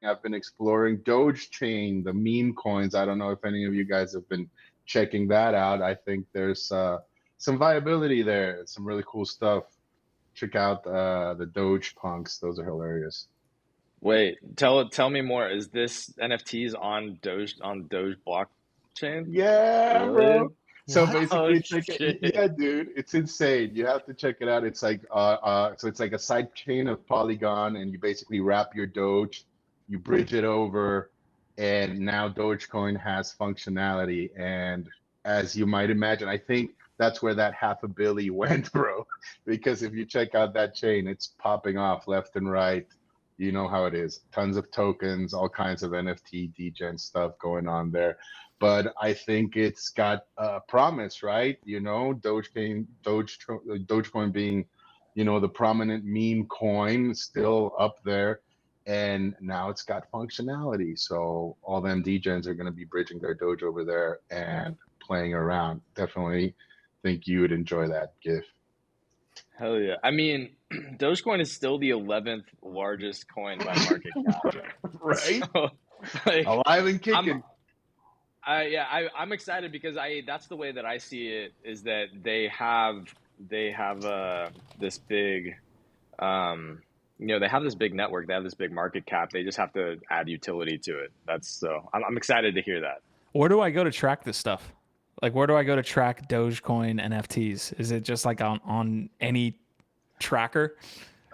I've been exploring DOGECHAIN, the meme coins. I don't know if any of you guys have been checking that out. I think there's some viability there. Some really cool stuff. Check out the Doge punks. Those are hilarious. Wait, tell me more. Is this NFTs on Doge blockchain? Yeah, Really? bro. So What? basically, Oh, shit. yeah, dude, it's insane. You have to check it out. It's like so it's like a side chain of Polygon, and you basically wrap your Doge, you bridge it over, and now Dogecoin has functionality. And as you might imagine, I think that's where that $500 million went, bro. Because if you check out that chain, it's popping off left and right. You know how it is. Tons of tokens, all kinds of NFT, degen stuff going on there. But I think it's got promise, right? You know, Dogecoin being, you know, the prominent meme coin, still up there. And now it's got functionality. So all them degens are going to be bridging their Doge over there and playing around. Definitely think you would enjoy that, GIF. Hell yeah. I mean, Dogecoin is still the 11th largest coin by market cap. Right? So, like, Alive and kicking. I'm excited because that's the way that I see it, is that they have this big, they have this big network, they have this big market cap. They just have to add utility to it. I'm excited to hear that. Where do I go to track this stuff? Like, where do I go to track Dogecoin NFTs? Is it just like on any tracker?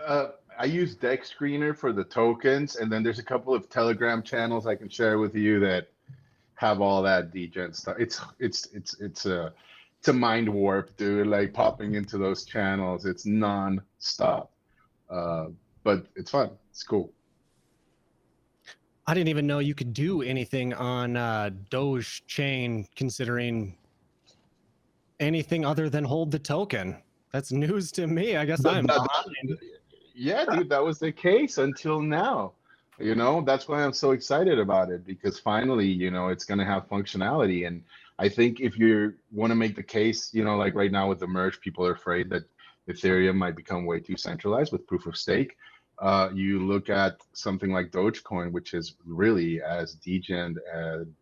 I use Deck Screener for the tokens, and then there's a couple of Telegram channels I can share with you that have all that degen stuff. It's a mind warp, dude. Like popping into those channels, it's non-stop. But it's fun. It's cool. I didn't even know you could do anything on DOGECHAIN, considering anything other than hold the token. That's news to me. I guess I'm behind. Yeah, dude, that was the case until now. You know, that's why I'm so excited about it, because finally, you know, it's going to have functionality. And I think if you want to make the case, you know, like right now with the merge, people are afraid that Ethereum might become way too centralized with proof of stake. You look at something like Dogecoin, which is really as degen,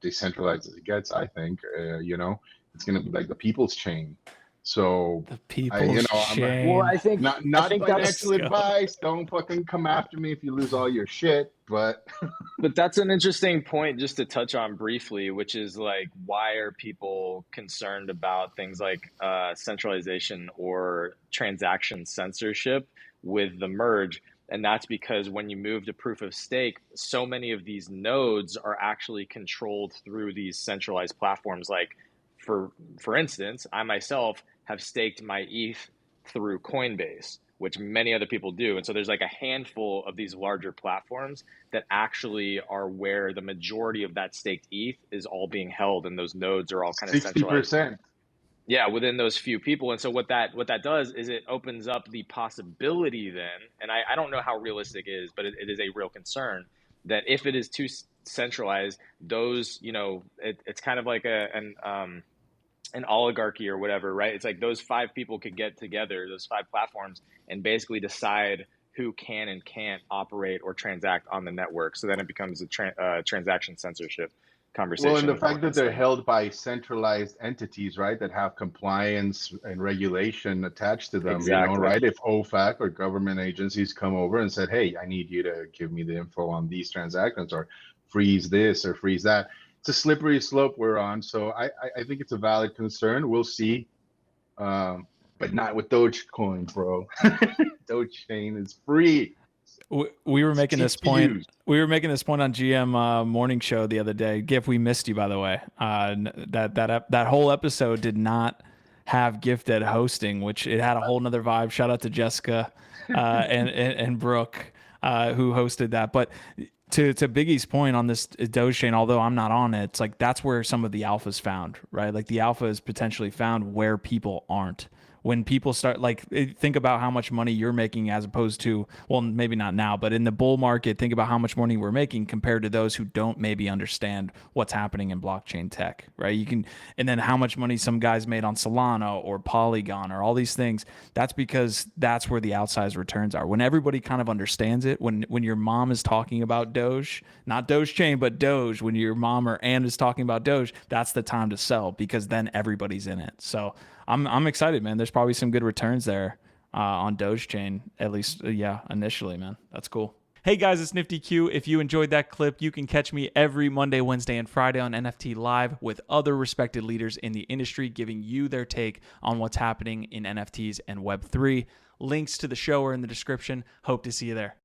decentralized as it gets. I think, you know, it's going to be like the people's chain. So the people's chain. Well, I think not financial advice. Don't fucking come after me if you lose all your shit. But that's an interesting point just to touch on briefly, which is like, why are people concerned about things like centralization or transaction censorship with the merge? And that's because when you move to proof of stake, so many of these nodes are actually controlled through these centralized platforms. Like, for instance, I myself have staked my ETH through Coinbase, which many other people do. And so there's like a handful of these larger platforms that actually are where the majority of that staked ETH is all being held, and those nodes are all kind of 60%. centralized. Yeah, within those few people. And so what that does is it opens up the possibility then, and I don't know how realistic it is, but it is a real concern, that if it is too centralized, those, you know, it's kind of like an oligarchy or whatever, right? It's like those 5 people could get together, those 5 platforms, and basically decide who can and can't operate or transact on the network. So then it becomes a transaction censorship conversation. Well, and the fact that they're held by centralized entities, right, that have compliance and regulation attached to them, Exactly. You know, right? If OFAC or government agencies come over and said, hey, I need you to give me the info on these transactions, or freeze this or freeze that, it's a slippery slope we're on. So I think it's a valid concern. We'll see, but not with Dogecoin, bro. Dogechain is free. We were making this point. We were making this point on GM morning show the other day. GIF, we missed you, by the way. That whole episode did not have Gifted hosting, which it had a whole nother vibe. Shout out to Jessica and Brooke who hosted that. But to Biggie's point on this DOGECHAIN, although I'm not on it, it's like that's where some of the alpha is found, right? Like the alpha is potentially found where people aren't, when people start, like, think about how much money you're making as opposed to, well, maybe not now, but in the bull market, think about how much money we're making compared to those who don't maybe understand what's happening in blockchain tech, right? You can, and then how much money some guys made on Solana or Polygon or all these things. That's because that's where the outsized returns are. When everybody kind of understands it, when your mom is talking about Doge, not DOGECHAIN, but Doge, when your mom or aunt is talking about Doge, that's the time to sell, because then everybody's in it. So I'm excited, man. There's probably some good returns there on DOGECHAIN, at least, initially, man. That's cool. Hey guys, it's Nifty Q. If you enjoyed that clip, you can catch me every Monday, Wednesday, and Friday on NFT Live with other respected leaders in the industry giving you their take on what's happening in NFTs and Web3. Links to the show are in the description. Hope to see you there.